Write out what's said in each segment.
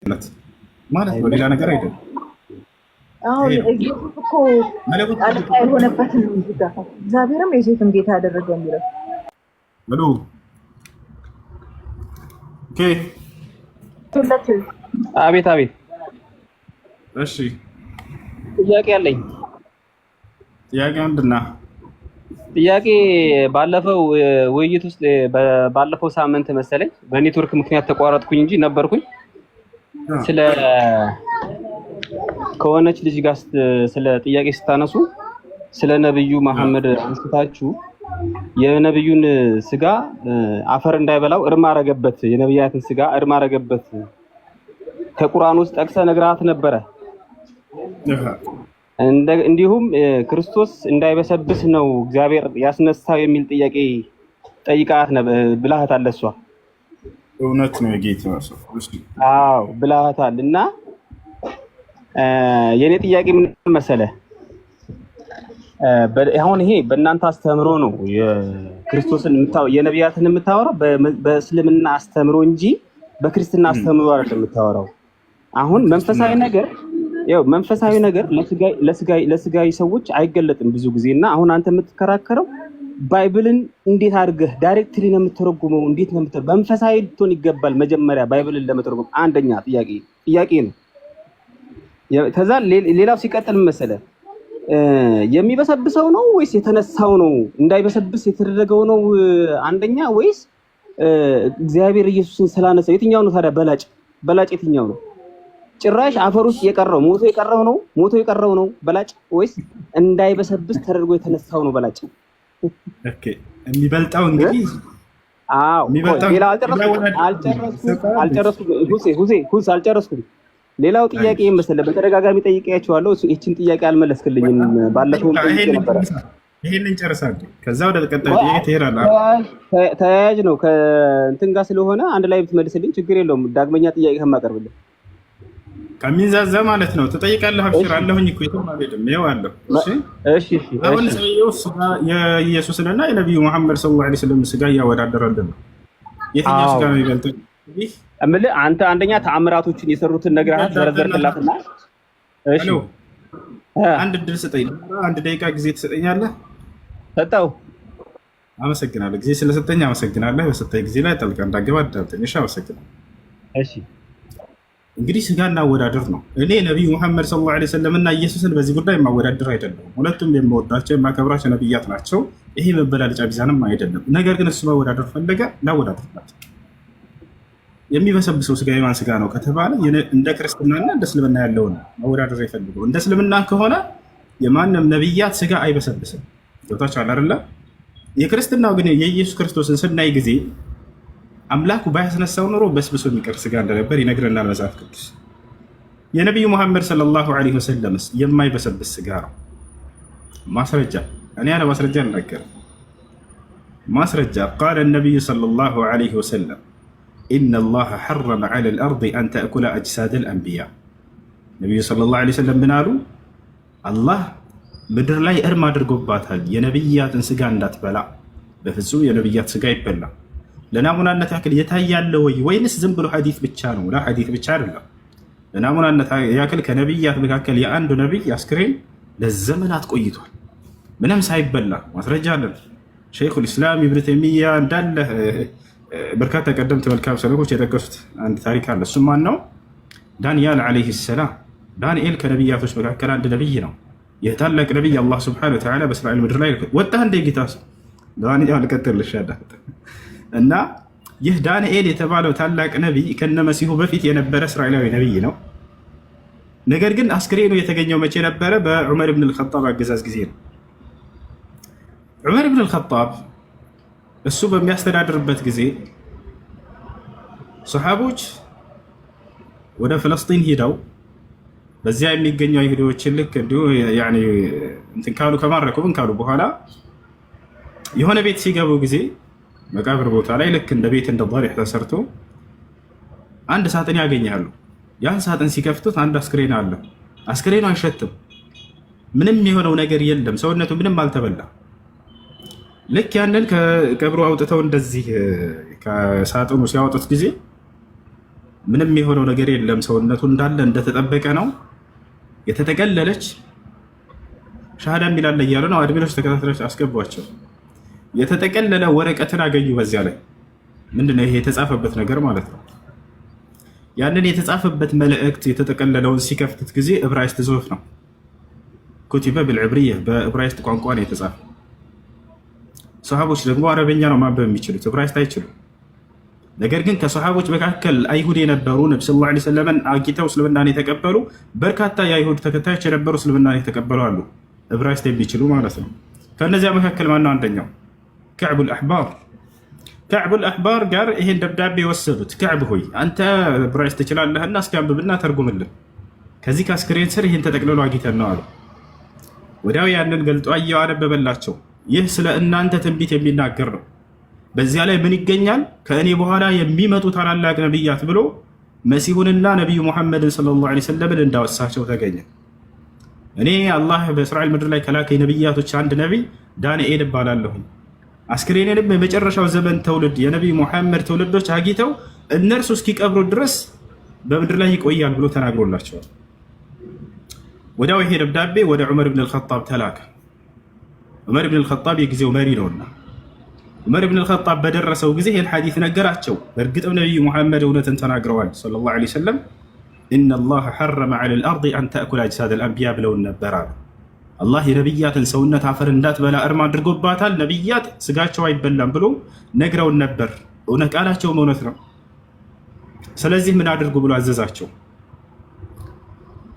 ማለት ነው። ሌላ ነገር አይደለም። አሁን ኢየሱስ እኮ አለቃ የሆነበትን ይጋፋ እግዚአብሔርም የሴትም ጌታ ያደረገ የሚለው በሉ ኦኬ። አቤት አቤት። እሺ ጥያቄ አለኝ። ጥያቄ ምንድን ነው? ጥያቄ ባለፈው ውይይት ውስጥ ባለፈው ሳምንት መሰለኝ በኔትወርክ ምክንያት ተቋረጥኩኝ እንጂ ነበርኩኝ። ስለ ከሆነች ልጅ ጋር ስለ ጥያቄ ስታነሱ ስለ ነብዩ መሐመድ አንስታችሁ የነብዩን ስጋ አፈር እንዳይበላው እርም አረገበት፣ የነብያትን ስጋ እርም አረገበት ከቁርአን ውስጥ ጠቅሰህ ነግራት ነበረ። እንዲሁም ክርስቶስ እንዳይበሰብስ ነው እግዚአብሔር ያስነሳው የሚል ጥያቄ ጠይቃት ብላሃታል። እሷ እውነት ነው የጌታ ሰው። አዎ ብላሃታል። እና የኔ ጥያቄ ምን መሰለህ? አሁን ይሄ በእናንተ አስተምሮ ነው የክርስቶስን የነቢያትን የምታወራው በእስልምና አስተምሮ እንጂ በክርስትና አስተምሮ አይደለም የምታወራው። አሁን መንፈሳዊ ነገር ያው መንፈሳዊ ነገር ለስጋይ ሰዎች አይገለጥም ብዙ ጊዜ። እና አሁን አንተ የምትከራከረው ባይብልን እንዴት አድርገህ ዳይሬክትሊ ነው የምትተረጉመው? እንዴት ነው መንፈሳዊ ልትሆን ይገባል መጀመሪያ ባይብልን ለመተርጎም። አንደኛ ጥያቄ ነው። ከዛ ሌላው ሲቀጥል መሰለ የሚበሰብሰው ነው ወይስ የተነሳው ነው? እንዳይበሰብስ የተደረገው ነው አንደኛ፣ ወይስ እግዚአብሔር ኢየሱስን ስላነሳው? የትኛው ነው ታዲያ በላጭ የትኛው ነው? ጭራሽ አፈር ውስጥ የቀረው ሞቶ የቀረው ነው በላጭ፣ ወይስ እንዳይበሰብስ ተደርጎ የተነሳው ነው በላጭ? ኦኬ የሚበልጣው እንግዲህ አዎ፣ ሌላ አልጨረስኩም። ሌላው ጥያቄ መሰለህ በተደጋጋሚ ጠይቄያቸዋለሁ። እቺን ጥያቄ አልመለስክልኝም። ባለፈው ነበር። ይሄንን ጨርሳለሁ። ከዛ ወደ ቀጣዩ ጥያቄ ትሄዳለህ። ተያያዥ ነው ከእንትን ጋር ስለሆነ አንድ ላይ ብትመልስልኝ ችግር የለውም። ዳግመኛ ጥያቄ ከማቀርብልህ ከሚንዛዛ ማለት ነው ትጠይቃለህ። አብሽር አለሁኝ እኮ የትም አልሄድም። ይኸው አለሁ። እሺ አሁን ሰውየው ስጋ የኢየሱስንና የነቢዩ መሐመድ ሰለላሁ ዐለይሂ ወሰለም ስጋ እያወዳደረልን ነው። የትኛው ስጋ ነው የሚበልጠው? እምልህ አንተ አንደኛ ተአምራቶችን የሰሩትን ነግረሃት ዘረዘርክላትና፣ እሺ አንድ እድል ስጠኝ። አንድ ደቂቃ ጊዜ ትሰጠኛለህ? ሰጠው። አመሰግናለሁ። ጊዜ ስለሰጠኝ አመሰግናለሁ። በሰጠኝ ጊዜ ላይ ጠልቀህ እንዳገባ አዳምጠኝ። እሺ አመሰግናለሁ። እሺ እንግዲህ ስጋ እናወዳደር ነው። እኔ ነቢዩ መሐመድ ሰለላሁ ዐለይሂ ወሰለም እና ኢየሱስን በዚህ ጉዳይ የማወዳደር አይደለም። ሁለቱም የምወዳቸው የማከብራቸው ነቢያት ናቸው። ይሄ መበላለጫ ቢዛንም አይደለም። ነገር ግን እሱ ማወዳደር ፈለገ፣ ላወዳደርላቸው። የሚበሰብሰው ስጋ የማን ስጋ ነው ከተባለ እንደ ክርስትናና እንደ እስልምና ያለውን ማወዳደር የፈልገው። እንደ እስልምና ከሆነ የማንም ነቢያት ስጋ አይበሰብስም። ገብታችኋል አይደለ? የክርስትናው ግን የኢየሱስ ክርስቶስን ስናይ ጊዜ አምላኩ ባያስነሳው ኖሮ በስብሶ የሚቀር ስጋ እንደነበር ይነግረናል መጽሐፍ ቅዱስ። የነቢዩ መሐመድ ሰለላሁ ዐለይሂ ወሰለምስ የማይበሰብስ ስጋ ነው። ማስረጃ እኔ ያለ ማስረጃ አልናገርም። ማስረጃ ቃለ ነቢዩ ሰለላሁ ዐለይሂ ወሰለም ኢነላሀ ሐረመ ዐለል አርድ አን ተእኩለ አጅሳደል አንቢያ። ነቢዩ ሰለላሁ ዐለይሂ ወሰለም ምን አሉ? አላህ ምድር ላይ እርም አድርጎባታል የነቢያትን ስጋ እንዳትበላ። በፍጹም የነቢያት ስጋ ይበላል። ለናሙናነት ያክል የታያለ ወይንስ ዝም ብሎ ሐዲስ ብቻ ነው? ሐዲስ ብቻ አይደለም። ለናሙናነት ያክል ከነቢያት መካከል የአንዱ ነቢይ አስክሬን ለዘመናት ቆይቷል ምንም ሳይበላ። ማስረጃ አለን። ሸይኹል ኢስላም ኢብኑ ተይሚያ እንዳለ በርካታ ቀደምት መልካም ሰለፎች የጠቀሱት አንድ ታሪክ አለ። እሱም ማን ነው? ዳንኤል ዓለይሂ ሰላም። ዳንኤል ከነቢያቶች መካከል አንድ ነቢይ ነው። ይህ ታላቅ ነቢይ አላህ ሱብሓነሁ ወተዓላ በእስራኤል ምድር ላይ ወጣ እንደ ጌታ ሰው ዳንኤል ቀጥልሽ እና ይህ ዳንኤል የተባለው ታላቅ ነቢይ ከነመሲሁ በፊት የነበረ እስራኤላዊ ነቢይ ነው። ነገር ግን አስክሬኑ የተገኘው መቼ ነበረ? በዑመር ብን አልኸጣብ አገዛዝ ጊዜ ነው። ዑመር ብን አልኸጣብ እሱ በሚያስተዳድርበት ጊዜ ሰሓቦች ወደ ፍለስጢን ሂደው በዚያ የሚገኙ አይሁዶችን ልክ እንዲሁ እንትን ካሉ ከማረኩ ምን ካሉ በኋላ የሆነ ቤት ሲገቡ ጊዜ መቃብር ቦታ ላይ ልክ እንደ ቤት እንደ ዳሪሕ ተሰርቶ አንድ ሳጥን ያገኛሉ። ያን ሳጥን ሲከፍቱት አንድ አስክሬን አለ። አስክሬኑ አይሸትም፣ ምንም የሆነው ነገር የለም፣ ሰውነቱ ምንም አልተበላ። ልክ ያንን ከቀብሩ አውጥተው እንደዚህ ከሳጥኑ ሲያወጡት ጊዜ ምንም የሆነው ነገር የለም። ሰውነቱ እንዳለ እንደተጠበቀ ነው። የተጠቀለለች ሻሃዳ የሚላለ እያሉ ነው። አድሚኖች ተከታትለች አስገቧቸው። የተጠቀለለ ወረቀትን አገኙ። በዚያ ላይ ምንድነው ይሄ የተጻፈበት ነገር ማለት ነው። ያንን የተጻፈበት መልእክት የተጠቀለለውን ሲከፍቱት ጊዜ ዕብራይስጥ ጽሑፍ ነው። ኩቲበ ቢልዕብርየ በዕብራይስጥ ቋንቋ ነው የተጻፈ። ሰሃቦች ደግሞ አረበኛ ነው ማንበብ የሚችሉት፣ ዕብራይስጥ አይችሉም። ነገር ግን ከሰሃቦች መካከል አይሁድ የነበሩ ነብዩ ሰለላሁ ዐለይሂ ወሰለም አግኝተው እስልምናን የተቀበሉ በርካታ የአይሁድ ተከታዮች የነበሩ እስልምናን የተቀበሉ አሉ፣ ዕብራይስጥ የሚችሉ ማለት ነው። ከእነዚያ መካከል ማነው አንደኛው? ከዕቡል አሕባር። ከዕቡል አሕባር ጋር ይሄን ደብዳቤ የወሰዱት ከዕብ ሆይ አንተ ዕብራይስጥ ትችላለህና እስኪ አንብብና ተርጉምልን፣ ከዚህ ከአስክሬን ስር ይህን ተጠቅልሎ አግኝተን ነው አሉ። ወዲያው ያንን ገልጦ አየው፣ አነበበላቸው። ይህ ስለ እናንተ ትንቢት የሚናገር ነው። በዚያ ላይ ምን ይገኛል? ከእኔ በኋላ የሚመጡ ታላላቅ ነቢያት ብሎ መሲሁንና ነቢዩ ሙሐመድን ሰለላሁ ዐለይሂ ወሰለም እንዳወሳቸው ተገኘ። እኔ አላህ በእስራኤል ምድር ላይ ከላከኝ ነቢያቶች አንድ ነቢይ ዳንኤል እባላለሁኝ። አስክሬንንም የመጨረሻው ዘመን ትውልድ የነቢዩ ሙሐመድ ትውልዶች አግኝተው እነርሱ እስኪቀብሩ ድረስ በምድር ላይ ይቆያል ብሎ ተናግሮላቸዋል። ወዲያው ይሄ ደብዳቤ ወደ ዑመር ብን አልኸጣብ ተላከ። ዑመር ብን አልኸጣብ የጊዜው መሪ ነውና ዑመር ብን አልኸጣብ በደረሰው ጊዜ ይህን ሐዲስ ነገራቸው። በእርግጥም ነቢዩ ሙሐመድ እውነትን ተናግረዋል ሰለላሁ ዐለይሂ ወሰለም ኢነላህ ሐረመ ዐለል አርድ አን ተእኩለ አጅሳደል አንቢያ ብለውን ነበር አለ። አላህ የነቢያትን ሰውነት አፈር እንዳትበላ እርም አድርጎባታል። ነቢያት ስጋቸው አይበላም ብሎ ነግረውን ነበር። እውነት ቃላቸውም እውነት ነው። ስለዚህ ምን አድርጉ ብሎ አዘዛቸው።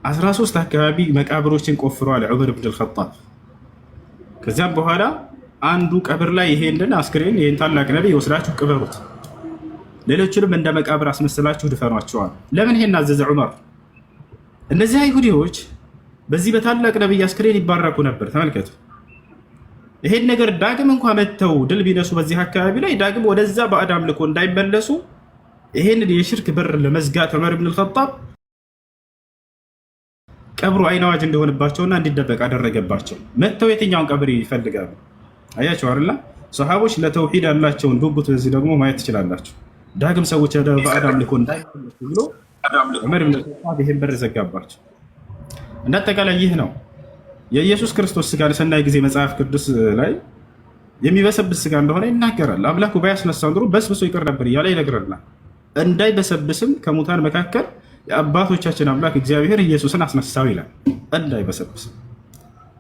13 አካባቢ መቃብሮችን ቆፍረዋል ዑመር ብን አልኸጣብ። ከዚያም በኋላ አንዱ ቀብር ላይ ይሄንን አስክሬን ይሄን ታላቅ ነቢይ ወስዳችሁ ቅበሩት፣ ሌሎችንም እንደ መቃብር አስመስላችሁ ድፈኗቸዋል። ለምን ይሄን አዘዘ ዑመር? እነዚህ አይሁዲዎች በዚህ በታላቅ ነቢይ አስክሬን ይባረኩ ነበር። ተመልከቱ። ይሄን ነገር ዳግም እንኳ መጥተው ድል ቢነሱ በዚህ አካባቢ ላይ ዳግም ወደዛ ባዕድ አምልኮ እንዳይመለሱ ይሄንን የሽርክ በር ለመዝጋት ዑመር ብን አልኸጣብ ቀብሩ አይን አዋጅ እንደሆነባቸውና እንዲደበቅ አደረገባቸው። መጥተው የትኛውን ቀብር ይፈልጋሉ? አያቸው አይደል? ሰሃቦች ለተውሂድ ያላቸውን ጉጉት በዚህ ደግሞ ማየት ትችላላችሁ። ዳግም ሰዎች ወደ ባዕድ አምልኮ እንዳይመለሱ ብሎ ዑመር ብን አልኸጣብ ይሄን በር ዘጋባቸው። እንደ አጠቃላይ ይህ ነው የኢየሱስ ክርስቶስ ስጋ ለሰናይ ጊዜ መጽሐፍ ቅዱስ ላይ የሚበሰብስ ስጋ እንደሆነ ይናገራል። አምላኩ ባያስነሳው ኑሮ በስብሶ ይቀር ነበር እያለ ይነግረናል። እንዳይበሰብስም ከሙታን መካከል የአባቶቻችን አምላክ እግዚአብሔር ኢየሱስን አስነሳው ይላል። እንዳይበሰብስም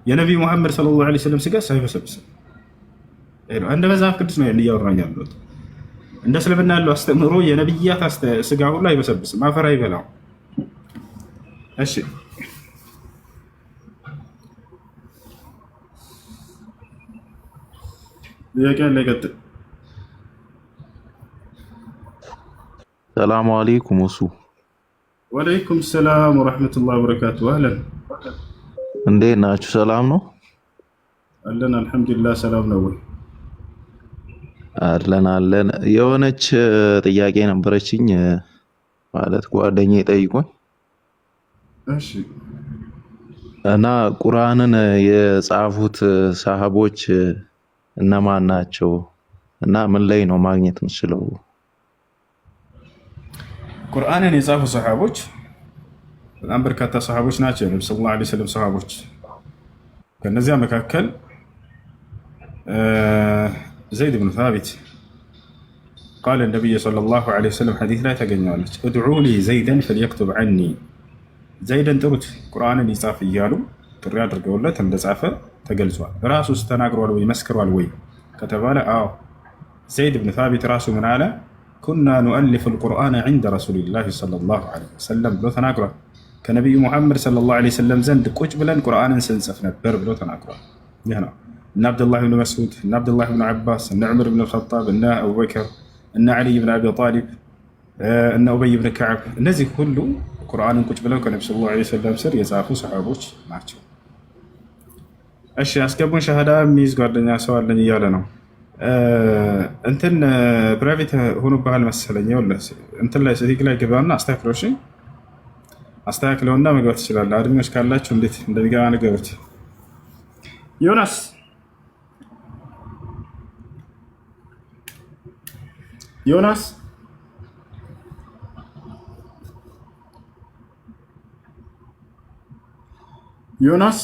የነቢዩ ሙሐመድ ሰለላሁ ዐለይሂ ወሰለም ስጋ ሳይበሰብስም እንደ መጽሐፍ ቅዱስ ነው እያወራኝ ያለሁት። እንደ እስልምና ያለው አስተምህሮ የነቢያት ስጋ ሁሉ አይበሰብስም፣ አፈር አይበላም። እሺ ጥያቄ አለ? ይቀጥል። ሰላሙ አለይኩም ወሱ። ወአለይኩም ሰላም ወራህመቱላሂ ወበረካቱ። አህለን፣ እንዴት ናችሁ? ሰላም ነው አለን። አልሐምዱሊላህ። ሰላም ነው ወይ? አለን። የሆነች ጥያቄ ነበረችኝ፣ ማለት ጓደኛዬ ጠይቆኝ እሺ። እና ቁርአንን የጻፉት ሰሃቦች እነማን ናቸው እና ምን ላይ ነው ማግኘት የምችለው? ቁርአንን የጻፉ ሰሃቦች በጣም በርካታ ሰሃቦች ናቸው። ነብዩ ሰለላሁ ዐለይሂ ወሰለም ሰሃቦች ከነዚያ መካከል ዘይድ ብን ሳቢት ቃለ ነቢይ ሰለላሁ ዐለይሂ ወሰለም ሐዲስ ላይ ታገኘዋለች። እድዑ ሊ ዘይደን ፈልየክቱብ ዐኒ፣ ዘይደን ጥሩት ቁርአንን ይጻፍ እያሉ ጥሪ አድርገውለት እንደጻፈ ተገልጿል። ራሱስ ተናግሯል ወይ መስክሯል ወይ ከተባለ አዎ፣ ዘይድ ብን ሳቢት ራሱ ምን አለ? ኩና ኑአሊፍ አልቁርአን ዐንደ ረሱሊላሂ ሰለላሁ ዐለይሂ ወሰለም ብሎ ተናግሯል። ከነቢዩ ሙሐመድ ሰለላሁ ዐለይሂ ወሰለም ዘንድ ቁጭ ብለን ቁርአንን ስንጽፍ ነበር ብሎ ተናግሯል። ይህ ነው እነ አብዱላህ ብን መስዑድ፣ እነ አብዱላህ ብን ዓባስ፣ እነ ዑመር ብን አልኸጣብ፣ እነ አቡበከር፣ እነ ዓሊይ ብን አቢ ጣሊብ፣ እነ ኡበይ ብን ከዓብ፣ እነዚህ ሁሉ ቁርአንን ቁጭ ብለው ከነቢ ሰለላሁ ዐለይሂ ወሰለም ስር የጻፉ ሰሃቦች ናቸው። እሺ አስገቡን። ሻሃዳ የሚይዝ ጓደኛ ሰው አለኝ እያለ ነው። እንትን ፕራይቬት ሆኖ ባህል መሰለኝ። እንትን ላይ ሴቲክ ላይ ግባና አስተካክለው። እሺ አስተካክለውና መግባት ትችላለህ። አድሚኖች ካላችሁ እንዴት እንደሚገባ ንገሩት። ዮናስ ዮናስ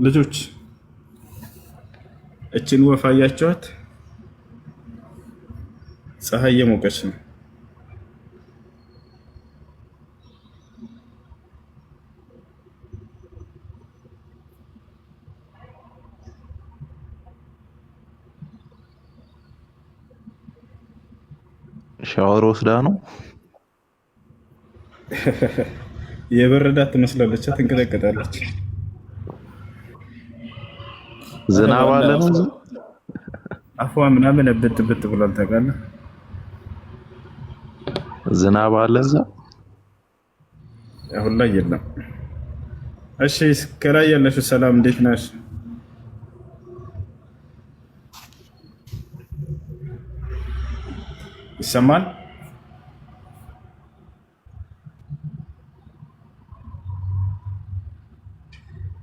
ልጆች እችን ወፍ አያችኋት? ፀሐይ የሞቀች ነው። ሻወር ወስዳ ነው። የበረዳት ትመስላለች፣ ትንቀጠቀጣለች። ዝናብ አለ ነው። አፏ ምናምን ብጥ ብጥ ብሏል። ታውቃለህ? ዝናብ አለ እዛ አሁን ላይ የለም። እሺ ከላይ ያለሽው ሰላም እንዴት ነሽ? ይሰማል?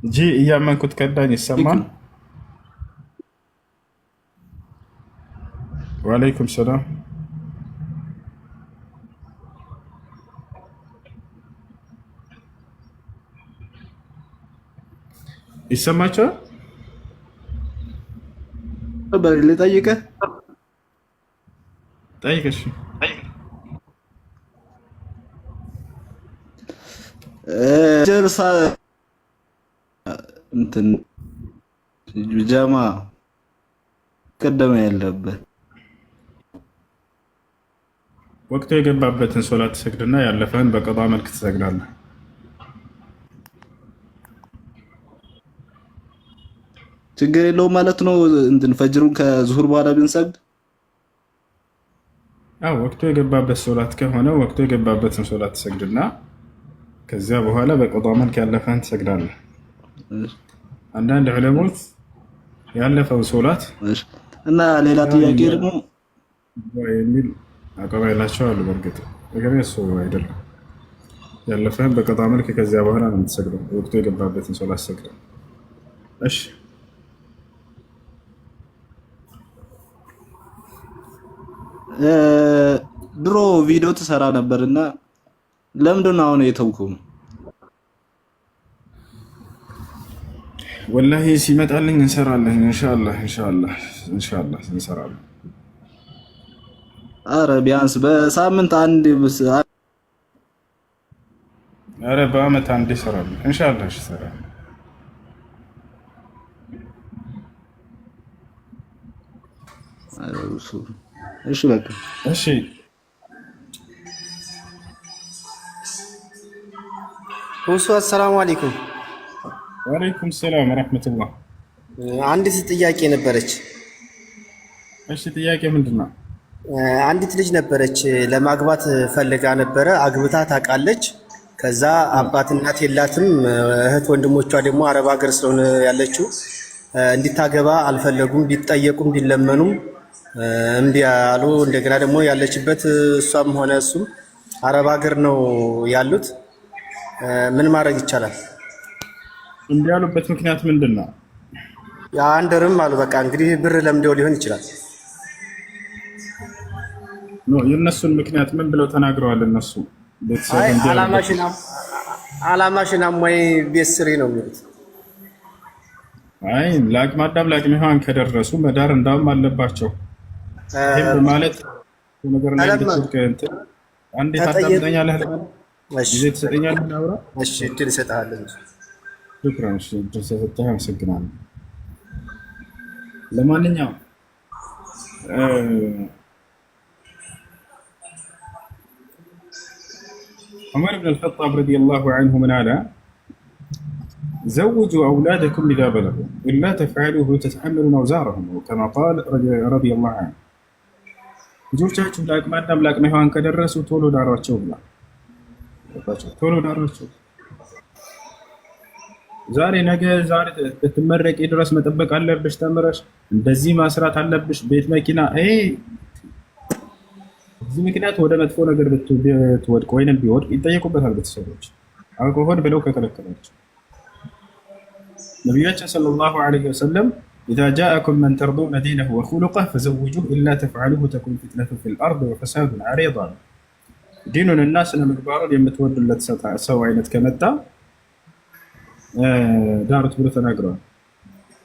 ጂ እያመንኩት ከዳኝ። ይሰማል? ወአለይኩም ሰላም። ይሰማችኋል? ልጠይቅህ ጠይቅሽ። ጀርሳ እንትን ጀማ ቀደመ ያለበት ወቅቱ የገባበትን ሶላት ትሰግድና ያለፈህን በቀዷ መልክ ትሰግዳለህ። ችግር የለውም ማለት ነው። እንትን ፈጅሩን ከዙሁር በኋላ ብንሰግድ ወቅቱ የገባበት ሶላት ከሆነ ወቅቱ የገባበትን ሶላት ትሰግድና ከዚያ በኋላ በቀዷ መልክ ያለፈህን ትሰግዳለህ። አንዳንድ ዑለሞች ያለፈው ሶላት እና ሌላ ጥያቄ ደግሞ የሚል አቋም ያላቸው አሉ። በእርግጥ ነገር እሱ አይደለም። ያለፈህን በቀዷ መልክ ከዚያ በኋላ ነው የምትሰግደው። ወቅቱ የገባበትን ሶላት ሰግደው። እሺ ድሮ ቪዲዮ ትሰራ ነበርና ለምንድን ነው አሁን የተውከው? ወላሂ ሲመጣልኝ እንሰራለን። ኢንሻአላህ እንሰራለን። አረ ቢያንስ በሳምንት አንድ አረ በአመት አንድ እንሰራለን። ኢንሻአላህ እንሰራለን። እሺ በቃ እሺ። ሁሱ አሰላሙ አለይኩም። ወአለይኩም ሰላም ወራህመቱላህ። አንዲት ጥያቄ ነበረች። እሺ ጥያቄ ምንድን ነው? አንዲት ልጅ ነበረች ለማግባት ፈልጋ ነበረ። አግብታ ታውቃለች። ከዛ አባት እናት የላትም። እህት ወንድሞቿ ደግሞ አረብ ሀገር ስለሆነ ያለችው እንዲታገባ አልፈለጉም። ቢጠየቁም ቢለመኑም እምቢ አሉ። እንደገና ደግሞ ያለችበት እሷም ሆነ እሱም አረብ ሀገር ነው ያሉት። ምን ማድረግ ይቻላል? እምቢ ያሉበት ምክንያት ምንድን ነው? አንድርም አሉ። በቃ እንግዲህ ብር ለምደው ሊሆን ይችላል። የእነሱን ምክንያት ምን ብለው ተናግረዋል? እነሱ አላማሽን አሟይ ቤት ስሪ ነው የሚሉት። አይ ለአቅመ አዳም ለአቅመ ሔዋን ከደረሱ መዳር እንዳውም አለባቸው። ይህም በማለት ነገር ላይ እንድትልቅ አንዴ ታዳምጠኛለህ? ጊዜ ትሰጠኛለህ? ላውራ? እሺ እድል እሰጥሃለሁ። ሽክራን። እሺ እድል ስለሰጠህ አመሰግናለሁ። ለማንኛውም ዑመር ብን አልኸጣብ ረዲየላሁ ዐንሁ ምን አለ? زوجوا أولادكم إذا بلغوا إلا تفعلوه تتحملون أوزارهم كما قال رضي الله عنه. ልጆቻችሁ ለአቅመ አዳም ለአቅመ ሔዋን ከደረሱ ቶሎ ዳሯቸው ብሏል። ቶሎ ዳሯቸው። ዛሬ ነገ ዛሬ ትመረቂ ድረስ መጠበቅ አለብሽ። ተምረሽ እንደዚህ ማስራት አለብሽ። ቤት መኪና እዚህ ምክንያት ወደ መጥፎ ነገር ብትወድቅ ወይንም ቢወድቅ ይጠየቁበታል ቤተሰቦች። አልኮሆል ብለው ከከለከላቸው ነቢያችን ሰለላሁ ዐለይሂ ወሰለም ኢዛ ጃአኩም መን ተርዱነ ዲነሁ ወኹሉቀሁ ፈዘውጁሁ ኢላ ተፍዐሉሁ ተኩን ፊትነቱን ፊል አርድ ወፈሳዱን ዐሪድ። ዲኑንና ስነ ምግባሩን የምትወዱለት ሰው አይነት ከመጣ ዳሩት ብሎ ተናግረዋል።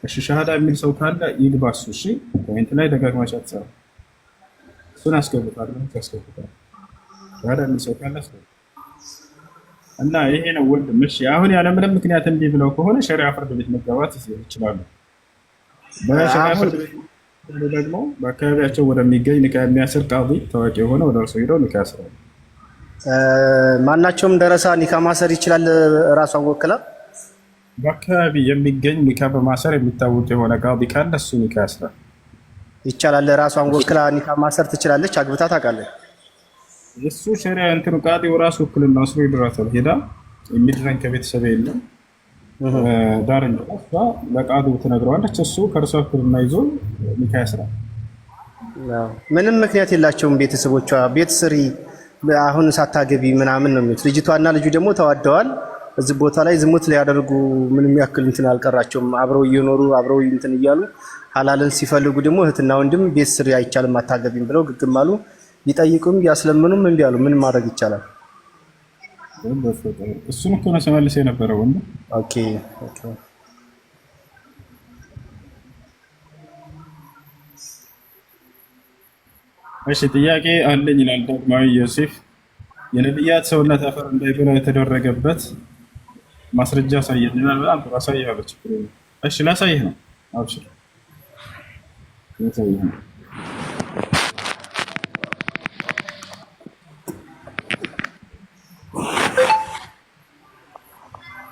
እሺ ሻሃዳ የሚል ሰው ካለ ይግባ እሱ። እሺ ኮሜንት ላይ ደጋግማችሁ አትጻፉ። እሱን አስገብታለሁ ያስገብታል። ሻሃዳ የሚል ሰው ካለ አስገቡ እና ይሄ ነው ወንድም። እሺ አሁን ያለምንም ምክንያት እንዲህ ብለው ከሆነ ሸሪዓ ፍርድ ቤት መጋባት ይችላሉ። በሸሪዓ ፍርድ ቤት ደግሞ በአካባቢያቸው ወደሚገኝ ኒካ የሚያስር ቃዲ ታዋቂ የሆነ ወደ እርሱ ሄደው ኒካ ያስራሉ። ማናቸውም ደረሳ ኒካ ማሰር ይችላል ራሷን ወክላ። በአካባቢ የሚገኝ ኒካ በማሰር የሚታወቅ የሆነ ቃዲ ካለ እሱ ኒካ ያስራል። ይቻላል። ራሷን ወክላ ኒካ ማሰር ትችላለች። አግብታ ታውቃለች። እሱ ሸሪዓ እንትኑ ቃዲው ራሱ ውክልና ወስዶ ይድራታል። ሄዳ የሚድረኝ ከቤተሰብ የለም ዳርን እሷ ለቃዲው ትነግረዋለች። እሱ ከእርሷ ውክልና ይዞ ኒካ ያስራል። ምንም ምክንያት የላቸውም ቤተሰቦቿ። ቤት ስሪ አሁን ሳታገቢ ምናምን ነው የሚሉት። ልጅቷና ልጁ ደግሞ ተዋደዋል። እዚህ ቦታ ላይ ዝሙት ሊያደርጉ ምንም ያክል እንትን አልቀራቸውም። አብረው እየኖሩ አብረው እንትን እያሉ ሐላልን ሲፈልጉ ደግሞ እህትና ወንድም ቤት ስሪ አይቻልም አታገቢም ብለው ግግም አሉ። ቢጠይቁም ቢያስለምኑም እምቢ አሉ። ምን ማድረግ ይቻላል? እሱን እኮ ነው ስመልስ የነበረው ወንድ። ኦኬ እሺ ጥያቄ አለኝ ይላል ዳግማዊ ዮሴፍ። የነቢያት ሰውነት አፈር እንዳይበላ የተደረገበት ማስረጃ አሳየን ይላል። በጣም ጥሩ አሳይሃለሁ። ችግር የለም። እሺ ላሳይህ ነው። አብሽር ላሳይህ ነው።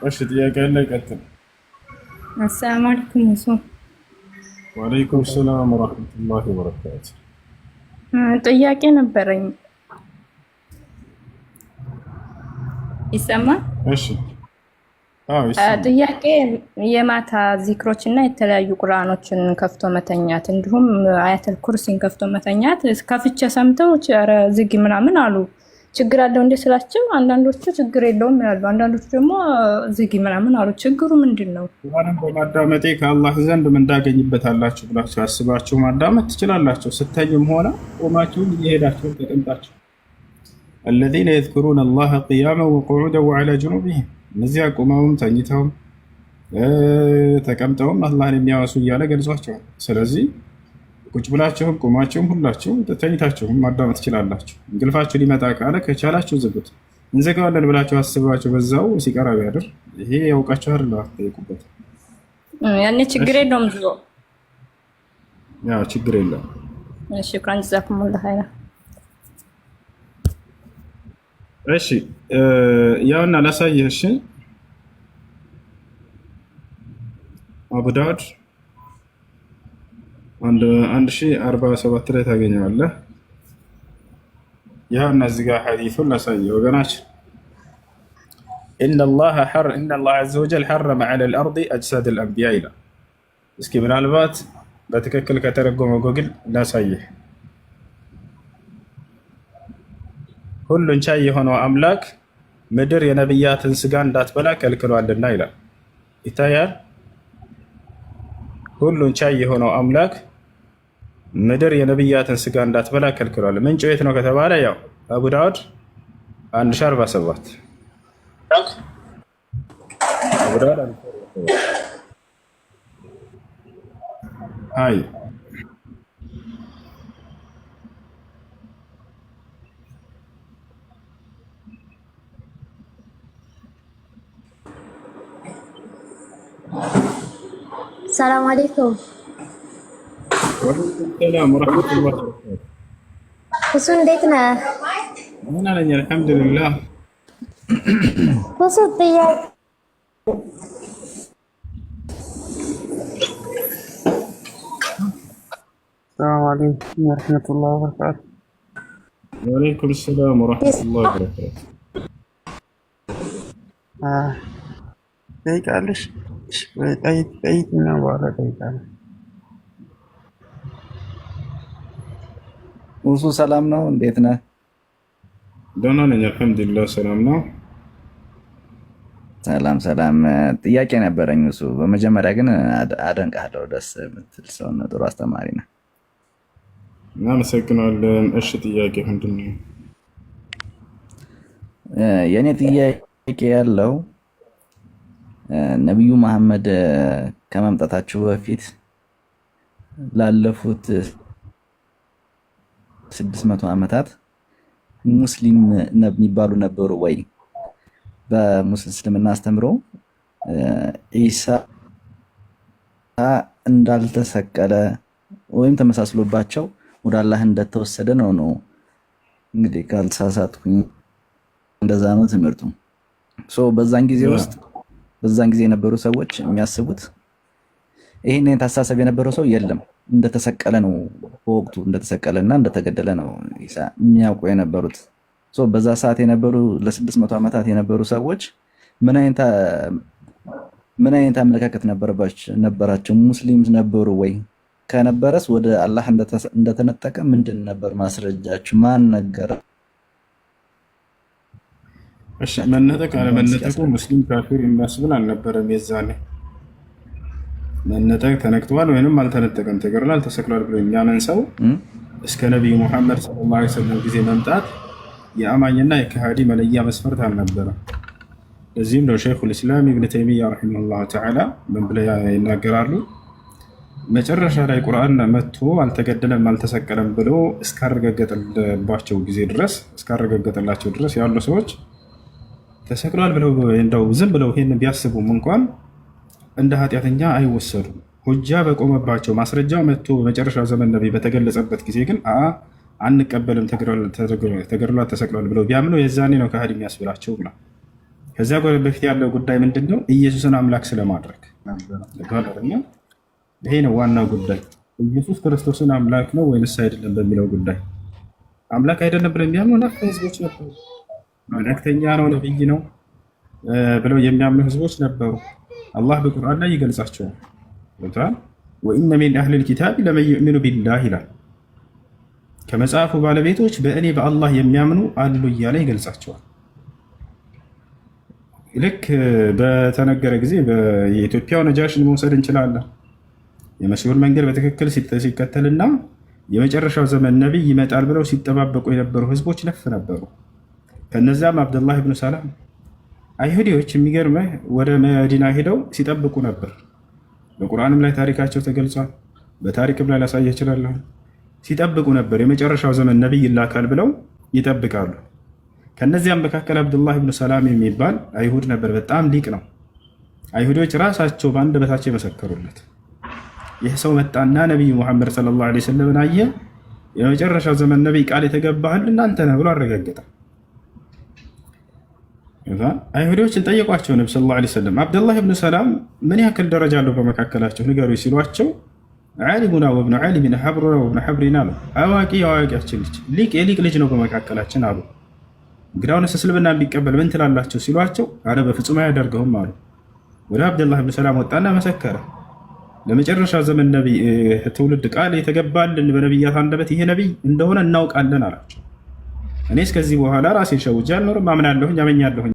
እሺ ጥያቄ አለ? ይቀጥል። አሰላሙ አለይኩም እሱ። ወአለይኩም ሰላም ወራህመቱላሂ ወበረካቱ። ጥያቄ ነበረኝ። ይሰማል? እሺ አዎ ይሰማል። ጥያቄ የማታ ዚክሮች እና የተለያዩ ቁርአኖችን ከፍቶ መተኛት እንዲሁም አያተል ኩርሲን ከፍቶ መተኛት ከፍቼ ሰምተው ኧረ ዝጊ ምናምን አሉ። ችግር አለው እንዴ ስላቸው አንዳንዶቹ ችግር የለውም ይላሉ፣ አንዳንዶቹ ደግሞ ዝጊ ምናምን አሉ። ችግሩ ምንድን ነው? ቁርአንን በማዳመጤ ከአላህ ዘንድ ምን እንዳገኝበታላችሁ ብላችሁ አስባችሁ ማዳመጥ ትችላላችሁ። ስተኙም ሆነ ቆማችሁ እየሄዳችሁ ተቀምጣችሁ الذين يذكرون الله قياما وقعودا وعلى جنوبهم እነዚያ ቆመውም ተኝተውም ተቀምጠውም አላህን የሚያወሱ እያለ ገልጿቸዋል። ስለዚህ ቁጭ ብላችሁም ቆማችሁም ሁላችሁም ተኝታችሁም ማዳመጥ ትችላላችሁ። እንቅልፋችሁ ሊመጣ ካለ ከቻላችሁ ዝጉት። እንዘጋዋለን ብላችሁ አስባችሁ በዛው ሲቀራ ቢያድር ይሄ ያውቃችሁ አይደል? አትጠይቁበት። ያኔ ችግር የለውም ዝሮ ያው ችግር የለውም። እሺ ሹክራን ጀዛኩሙላህ ኸይራ። እሺ ያውና ላሳይህ። እሺ አቡ ዳውድ 1047 ላይ ታገኘዋለህ። ያውና እዚህ ጋር ሐዲሱን ላሳይህ ወገናች። إن الله عز وجل حرم على الأرض أجساد الأنبياء ይላል። እስኪ ምናልባት በትክክል ከተረጎመው ጎግል ላሳይህ። ሁሉን ቻይ የሆነው አምላክ ምድር የነብያትን ስጋ እንዳትበላ ከልክሏልና ይላል። ይታያል። ሁሉን ቻይ የሆነው አምላክ ምድር የነብያትን ስጋ እንዳትበላ ከልክሏል። ምንጩ የት ነው ከተባለ ያው አቡ ዳውድ 1047 አቡ ዳውድ አይ ሰላም አለይኩም። ወአለይኩም ሰላም ወራህመቱላሂ ወበረካቱ። እሱ እንዴት ነህ? ምን አለኝ? አልሐምዱሊላህ። እሱ ጥያቄ ሰላም አለይኩም ወራህመቱላሂ ወበረካቱ። ወአለይኩም ሰላም ወራህመቱላሂ ወበረካቱ። ጠይቃለሽ? ጠይቅና በኋላ ጠይቃለሽ። እሱ ሰላም ነው? እንዴት ነህ? ደህና ነኝ አልሐምዱሊላህ። ሰላም ነው። ሰላም። ጥያቄ ነበረኝ እሱ። በመጀመሪያ ግን አደንቅሃለሁ። ደስ የምትል ሰው ነው። ጥሩ አስተማሪ ነህ። እናመሰግናለን። እሺ ጥያቄ ምንድን ነው? የእኔ ጥያቄ ያለው ነቢዩ መሐመድ ከመምጣታቸው በፊት ላለፉት 600 ዓመታት ሙስሊም የሚባሉ ነበሩ ወይ? በሙስሊምና አስተምሮ ኢሳ እንዳልተሰቀለ ወይም ተመሳስሎባቸው ወደ አላህ እንደተወሰደ ነው እንግዲህ ካልተሳሳትኩኝ እንደዛ ነው ትምህርቱ። በዛን ጊዜ የነበሩ ሰዎች የሚያስቡት ይሄን ታሳሰብ የነበረው ሰው የለም እንደተሰቀለ ነው። በወቅቱ እንደተሰቀለና እንደተገደለ ነው ኢሳ የሚያውቁ የነበሩት። በዛ ሰዓት የነበሩ ለ600 ዓመታት የነበሩ ሰዎች ምን አይነት አመለካከት ነበራቸው? ሙስሊም ነበሩ ወይ? ከነበረስ ወደ አላህ እንደተነጠቀ ምንድን ነበር ማስረጃችሁ? ማን ነገረ? እሺ መነጠቅ አለመነጠቁ ሙስሊም ካፊር የሚያስብል አልነበረም። የዛኔ መነጠቅ ተነክቷል ወይንም አልተነጠቀም፣ ተገድሏል፣ ተሰቅሏል ብሎ የሚያምን ሰው እስከ ነቢዩ ሙሐመድ ሰለላሁ ዐለይሂ ወሰለም ጊዜ መምጣት የአማኝና የከሃዲ መለያ መስፈርት አልነበረም። ለዚህም ነው ሸይኹል ኢስላም ኢብኑ ተይሚያ ረሒመሁላሁ ተዓላ ምን ብለው ይናገራሉ? መጨረሻ ላይ ቁርአን መጥቶ አልተገደለም አልተሰቀለም ብሎ እስካረጋገጠላቸው ድረስ ያሉ ሰዎች ተሰቅሏል ብለው እንደው ዝም ብለው ይሄን ቢያስቡም እንኳን እንደ ኃጢአተኛ አይወሰዱም። ሁጃ በቆመባቸው ማስረጃው መጥቶ በመጨረሻው ዘመን ነብይ በተገለጸበት ጊዜ ግን አንቀበልም ተገድሏል ተሰቅሏል ብለው ቢያምኑ የዛኔ ነው ከሃዲ የሚያስብላቸው ብላ። ከዚያ በፊት ያለው ጉዳይ ምንድነው? ኢየሱስን አምላክ ስለማድረግ ይሄ ነው ዋናው ጉዳይ። ኢየሱስ ክርስቶስን አምላክ ነው ወይንስ አይደለም በሚለው ጉዳይ አምላክ አይደለም ብለው የሚያምኑ ህዝቦች ነበሩ። መልእክተኛ ነው ነብይ ነው ብለው የሚያምኑ ህዝቦች ነበሩ። አላህ በቁርአን ላይ ይገልጻቸዋል። ወኢነ ሚን አህሊል ኪታብ ለመን ዩእሚኑ ቢላህ ይላል። ከመጽሐፉ ባለቤቶች በእኔ በአላህ የሚያምኑ አሉ እያለ ይገልጻቸዋል። ልክ በተነገረ ጊዜ የኢትዮጵያው ነጃሽን መውሰድ እንችላለን። የመሲሁን መንገድ በትክክል ሲከተልና የመጨረሻው ዘመን ነቢይ ይመጣል ብለው ሲጠባበቁ የነበሩ ህዝቦች ነፍ ነበሩ። ከነዚያም አብደላህ ብኑ ሰላም አይሁዲዎች የሚገርመህ ወደ መዲና ሄደው ሲጠብቁ ነበር። በቁርአንም ላይ ታሪካቸው ተገልጿል። በታሪክም ላይ ላሳየህ እችላለሁ። ሲጠብቁ ነበር የመጨረሻው ዘመን ነቢይ ይላካል ብለው ይጠብቃሉ። ከነዚያም መካከል አብደላህ ብኑ ሰላም የሚባል አይሁድ ነበር። በጣም ሊቅ ነው። አይሁዶች ራሳቸው በአንደበታቸው የመሰከሩለት ይህ ሰው መጣና ነቢዩ ሙሐመድ ሰለላሁ ዐለይሂ ወሰለም አየ፣ የመጨረሻው ዘመን ነቢይ ቃል የተገባህል እናንተ ነህ ብሎ አረጋገጠ። አይሁዶችን ጠየቋቸው ነቢ ሰለላሁ ዐለይሂ ወሰለም አብደላህ ብኑ ሰላም ምን ያክል ደረጃ አለው በመካከላቸው ንገሩ ሲሏቸው ዓሊሙና ወብኑ ዓሊሚና ሐብሩና ወብኑ ሐብሪና አሉ። አዋቂ የአዋቂያችን ልጅ ሊቅ የሊቅ ልጅ ነው በመካከላችን አሉ። እንግዳውንስ እስልምና ቢቀበል ምን ትላላቸው ሲሏቸው አረ በፍጹም አያደርገውም አሉ። ወደ አብደላህ ብኑ ሰላም ወጣና መሰከረ። ለመጨረሻ ዘመን ነቢይ ትውልድ ቃል የተገባልን በነቢያት አንደበት ይሄ ነቢይ እንደሆነ እናውቃለን አላቸው። እኔ እስከዚህ በኋላ ራሴን ሸውጄ አልኖርም፣ አምናለሁኝ፣ አመኛለሁኝ